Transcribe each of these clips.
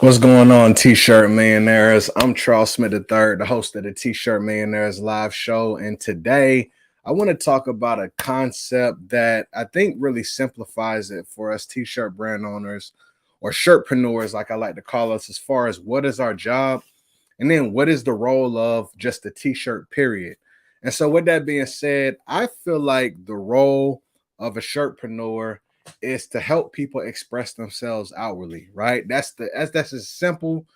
What's going on, T-Shirt Millionaires? I'm Charles Smith III, the host of the T-Shirt Millionaires live show. And today I want to talk about a concept that I think really simplifies it for us T-shirt brand owners or shirtpreneurs, like I like to call us, as far as what is our job and then what is the role of just the T-shirt period. And so with that being said, I feel like the role of a shirtpreneur is to help people express themselves outwardly, right? That's as simple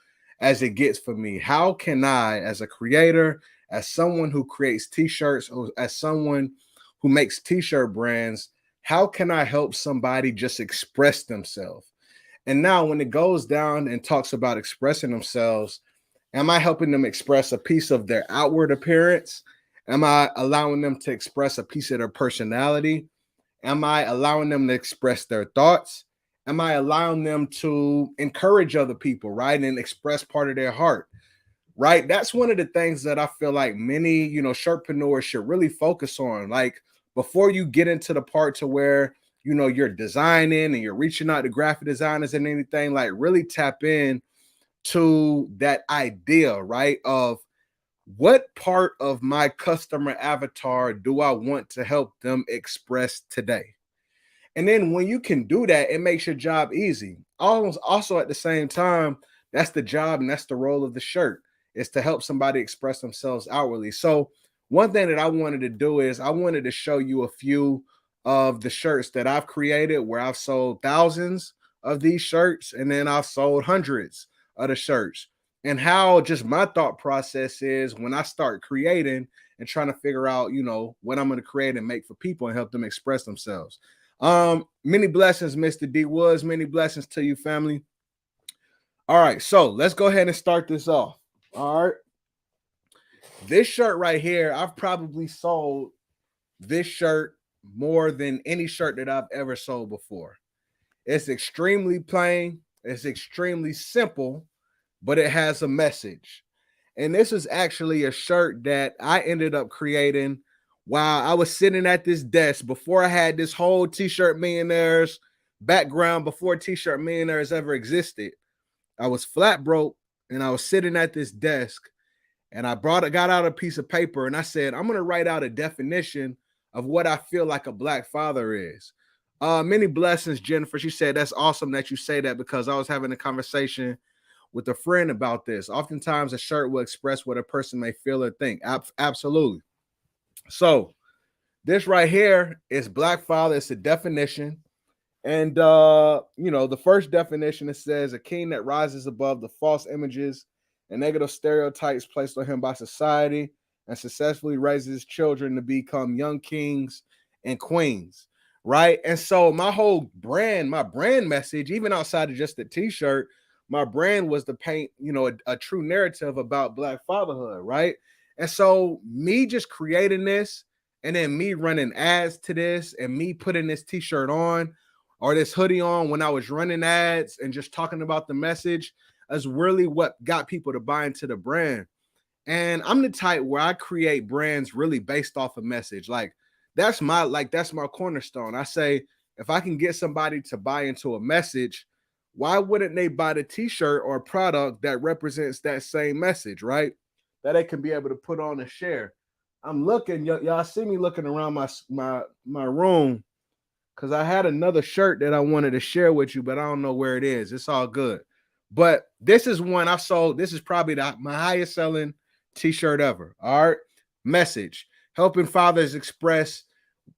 as it gets for me. How can I, as a creator, as someone who creates t-shirts, or as someone who makes t-shirt brands, how can I help somebody just express themselves? And now when it goes down and talks about expressing themselves, am I helping them express a piece of their outward appearance? Am I allowing them to express a piece of their personality? Am I allowing them to express their thoughts? Am I allowing them to encourage other people, right? And express part of their heart, right? That's one of the things that I feel like many, shirtpreneurs should really focus on. Like before you get into the part to where, you're designing and you're reaching out to graphic designers and anything, like really tap in to that idea, right? Of what part of my customer avatar do I want to help them express today? And then when you can do that, it makes your job easy. Also at the same time, that's the job and that's the role of the shirt, is to help somebody express themselves outwardly. So one thing that I wanted to do is I wanted to show you a few of the shirts that I've created where I've sold thousands of these shirts and then I've sold hundreds of the shirts, and how just my thought process is when I start creating and trying to figure out, what I'm going to create and make for people and help them express themselves. Many blessings, Mr. D Woods. Many blessings to you, family. All right, so let's go ahead and start this off. All right. This shirt right here, I've probably sold this shirt more than any shirt that I've ever sold before. It's extremely plain, it's extremely simple, but it has a message. And this is actually a shirt that I ended up creating while I was sitting at this desk before I had this whole T-shirt Millionaires background, before T-shirt Millionaires ever existed. I was flat broke and I was sitting at this desk, and got out a piece of paper and I said, I'm going to write out a definition of what I feel like a black father is. Many blessings, Jennifer. She said, that's awesome that you say that, because I was having a conversation with a friend about this. Oftentimes a shirt will express what a person may feel or think. Absolutely. So this right here is black father. It's a definition. And the first definition, it says a king that rises above the false images and negative stereotypes placed on him by society and successfully raises children to become young kings and queens. Right. And so my whole brand, my brand message, even outside of just the t-shirt, my brand was to paint, a true narrative about black fatherhood. Right. And so me just creating this and then me running ads to this and me putting this t-shirt on or this hoodie on when I was running ads and just talking about the message is really what got people to buy into the brand. And I'm the type where I create brands really based off a message. That's my cornerstone. I say, if I can get somebody to buy into a message, why wouldn't they buy the t-shirt or product that represents that same message, right? That they can be able to put on and share. I'm looking, y'all see me looking around my room, because I had another shirt that I wanted to share with you, but I don't know where it is. It's all good. But this is one I've sold. This is probably my highest selling t-shirt ever. All right. Message: helping fathers express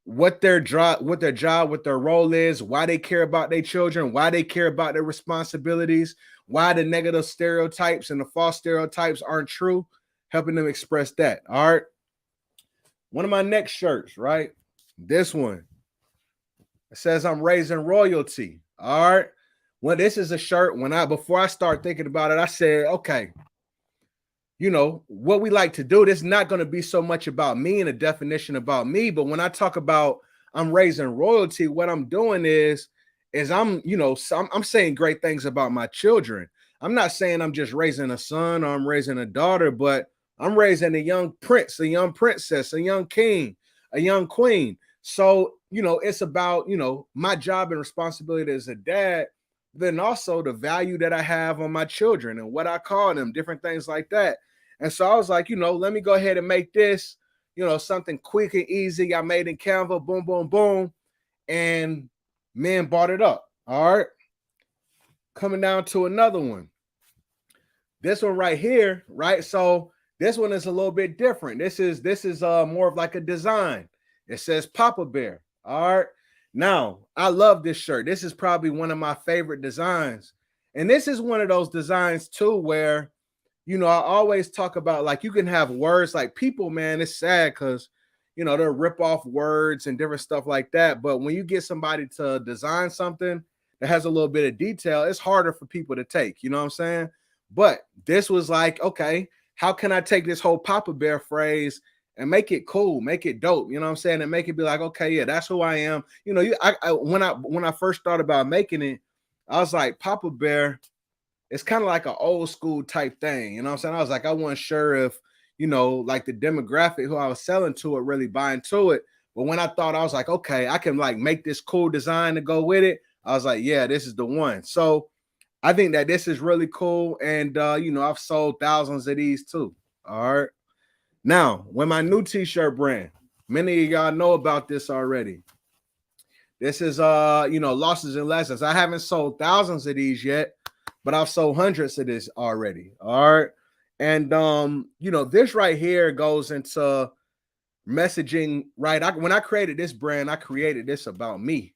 what their job, what their role is, why they care about their children, why they care about their responsibilities, why the negative stereotypes and the false stereotypes aren't true. Helping them express that. All right. One of my next shirts, right? This one. It says I'm raising royalty. All right. Well, this is a shirt. Before I start thinking about it, I said, okay, what we like to do, this is not going to be so much about me and a definition about me. But when I talk about I'm raising royalty, what I'm doing is I'm saying great things about my children. I'm not saying I'm just raising a son or I'm raising a daughter, but I'm raising a young prince, a young princess, a young king, a young queen. So, it's about, my job and responsibility as a dad then also the value that I have on my children and what I call them, different things like that. And so I was like, let me go ahead and make this, something quick and easy. I made in Canva, boom, boom, boom. And men bought it up. All right. Coming down to another one. This one right here, right? So this one is a little bit different. This is more of like a design. It says Papa Bear. All right. Now, I love this shirt. This is probably one of my favorite designs. And this is one of those designs too where, I always talk about, like, you can have words like people, man, it's sad because, they'll rip off words and different stuff like that. But when you get somebody to design something that has a little bit of detail, it's harder for people to take, you know what I'm saying? But this was like, okay, how can I take this whole Papa Bear phrase and make it cool, make it dope, you know what I'm saying? And make it be like, okay, yeah, that's who I am. When I first thought about making it, I was like, Papa Bear, it's kind of like an old school type thing. You know what I'm saying? I was like, I wasn't sure if, like the demographic who I was selling to it really buying to it. But when I thought, I was like, okay, I can like make this cool design to go with it. I was like, yeah, this is the one. So I think that this is really cool. And, I've sold thousands of these too. All right. Now, with my new t-shirt brand, many of y'all know about this already. This is, losses and lessons. I haven't sold thousands of these yet, but I've sold hundreds of this already. All right. And this right here goes into messaging, right? When I created this brand, I created this about me.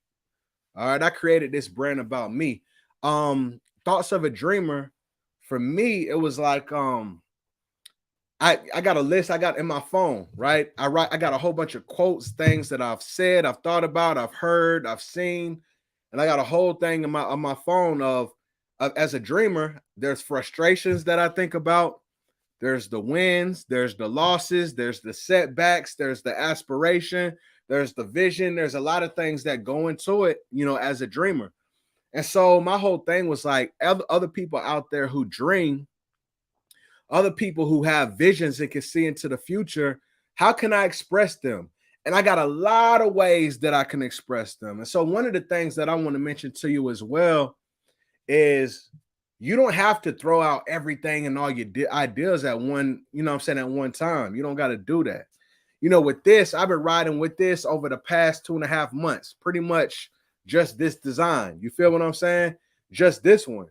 All right. I created this brand about me. Thoughts of a Dreamer, for me, it was like I got a list I got in my phone, right? I got a whole bunch of quotes, things that I've said, I've thought about, I've heard, I've seen, and I got a whole thing on my phone of as a dreamer, there's frustrations that I think about, there's the wins, there's the losses, there's the setbacks, there's the aspiration, there's the vision, there's a lot of things that go into it, as a dreamer. And so my whole thing was like, other people out there who dream, other people who have visions and can see into the future, how can I express them? And I got a lot of ways that I can express them. And so one of the things that I want to mention to you as well is you don't have to throw out everything and all your ideas at one, at one time. You don't got to do that. With this, I've been riding with this over the past 2.5 months, pretty much just this design. You feel what I'm saying? Just this one.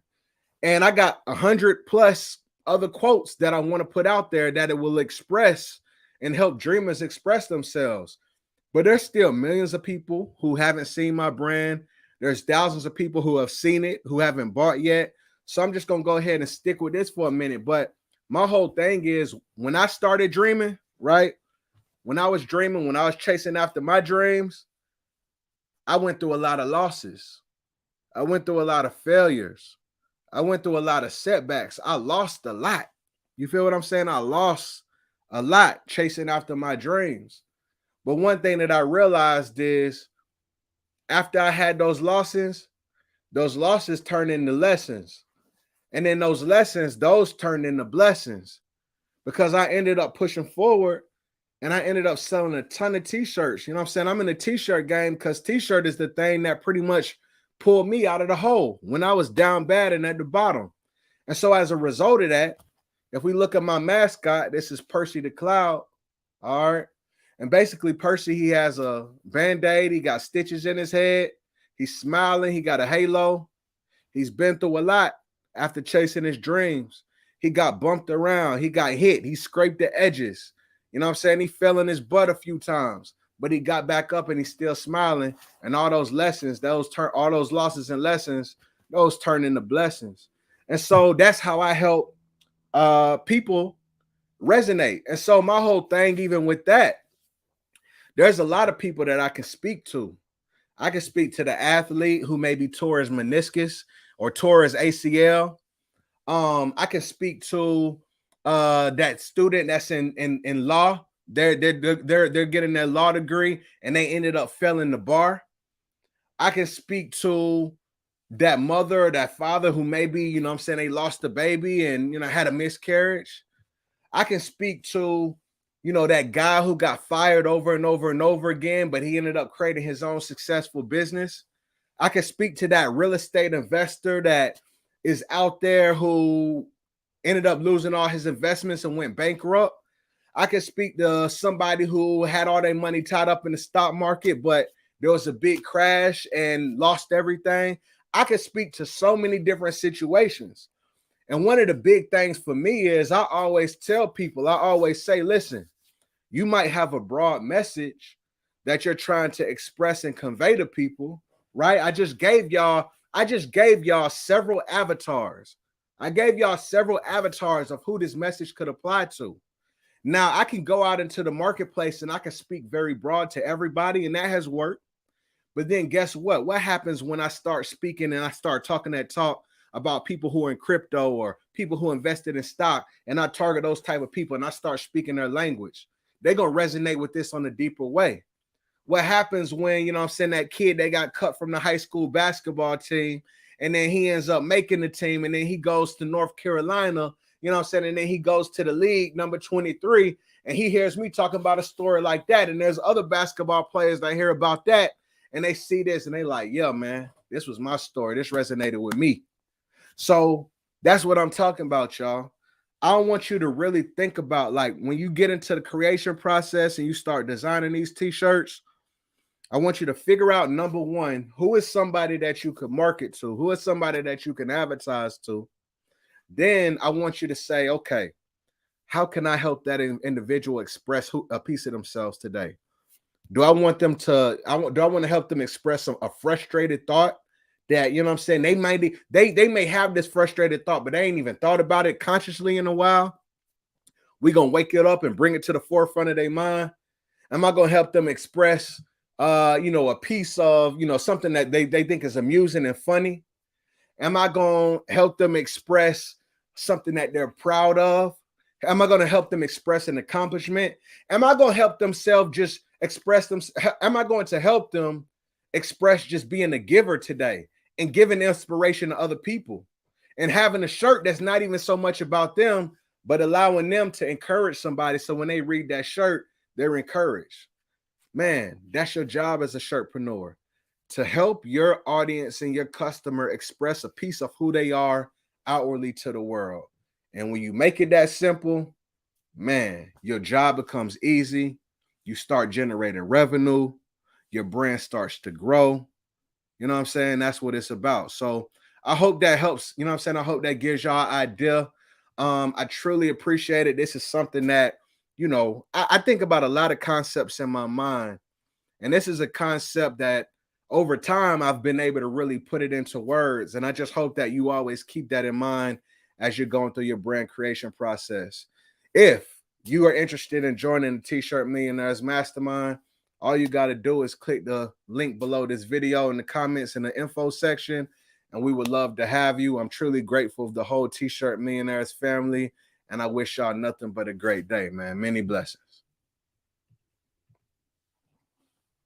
And I got 100 plus other quotes that I want to put out there that it will express and help dreamers express themselves. But there's still millions of people who haven't seen my brand. There's thousands of people who have seen it, who haven't bought yet. So I'm just going to go ahead and stick with this for a minute. But my whole thing is, when I started dreaming, right? When I was dreaming, when I was chasing after my dreams, I went through a lot of losses. I went through a lot of failures. I went through a lot of setbacks. I lost a lot. You feel what I'm saying? I lost a lot chasing after my dreams. But one thing that I realized is, after I had those losses turned into lessons. And then those lessons, those turned into blessings, because I ended up pushing forward and I ended up selling a ton of t-shirts. You know what I'm saying? I'm in the t-shirt game because t-shirt is the thing that pretty much pulled me out of the hole when I was down bad and at the bottom. And so as a result of that, if we look at my mascot, this is Percy the Cloud. All right. And basically, Percy, he has a Band-Aid. He got stitches in his head. He's smiling. He got a halo. He's been through a lot after chasing his dreams. He got bumped around. He got hit. He scraped the edges. You know what I'm saying? He fell in his butt a few times, but he got back up and he's still smiling. And all those lessons, all those losses and lessons, those turn into blessings. And so that's how I help people resonate. And so my whole thing, even with that, there's a lot of people that I can speak to. I can speak to the athlete who maybe tore his meniscus or tore his ACL. I can speak to that student that's in law. They're getting their law degree and they ended up failing the bar. I can speak to that mother or that father who maybe, they lost a baby and had a miscarriage. I can speak to that guy who got fired over and over and over again, but he ended up creating his own successful business. I can speak to that real estate investor that is out there who ended up losing all his investments and went bankrupt. I can speak to somebody who had all their money tied up in the stock market, but there was a big crash and lost everything. I can speak to so many different situations. And one of the big things for me is I always tell people, I always say, listen, you might have a broad message that you're trying to express and convey to people, right? I just gave y'all several avatars. I gave y'all several avatars of who this message could apply to. Now I can go out into the marketplace and I can speak very broad to everybody, and that has worked. But then guess what? What happens when I start speaking and I start talking that talk about people who are in crypto or people who invested in stock, and I target those type of people and I start speaking their language? They're going to resonate with this on a deeper way. What happens when, I'm saying, that kid, they got cut from the high school basketball team, and then he ends up making the team, and then he goes to North Carolina, and then he goes to the league number 23, and he hears me talking about a story like that, and there's other basketball players that hear about that, and they see this, and they like, yeah, man, this was my story. This resonated with me. So that's what I'm talking about, y'all. I want you to really think about, like, when you get into the creation process and you start designing these t-shirts, I want you to figure out, number one, who is somebody that you could market to? Who is somebody that you can advertise to? Then I want you to say, okay, how can I help that individual express a piece of themselves today? Do I want to help them express a frustrated thought that, they may have this frustrated thought, but they ain't even thought about it consciously in a while? We're going to wake it up and bring it to the forefront of their mind. Am I going to help them express a piece of, something that they think is amusing and funny? Am I going to help them express something that they're proud of? Am I going to help them express an accomplishment? Am I going to help themselves just express them? Am I going to help them express just being a giver today and giving inspiration to other people and having a shirt that's not even so much about them, but allowing them to encourage somebody? So when they read that shirt, they're encouraged. Man, that's your job as a shirtpreneur, to help your audience and your customer express a piece of who they are outwardly to the world. And when you make it that simple, man, your job becomes easy. You start generating revenue. Your brand starts to grow. You know what I'm saying? That's what it's about. So I hope that helps. You know what I'm saying? I hope that gives y'all an idea. I truly appreciate it. This is something that, I think about a lot of concepts in my mind. And this is a concept that over time I've been able to really put it into words. And I just hope that you always keep that in mind as you're going through your brand creation process. If you are interested in joining the T-Shirt Millionaires Mastermind, all you got to do is click the link below this video in the comments in the info section, and we would love to have you. I'm truly grateful for the whole T-Shirt Millionaires family, and I wish y'all nothing but a great day, man. Many blessings.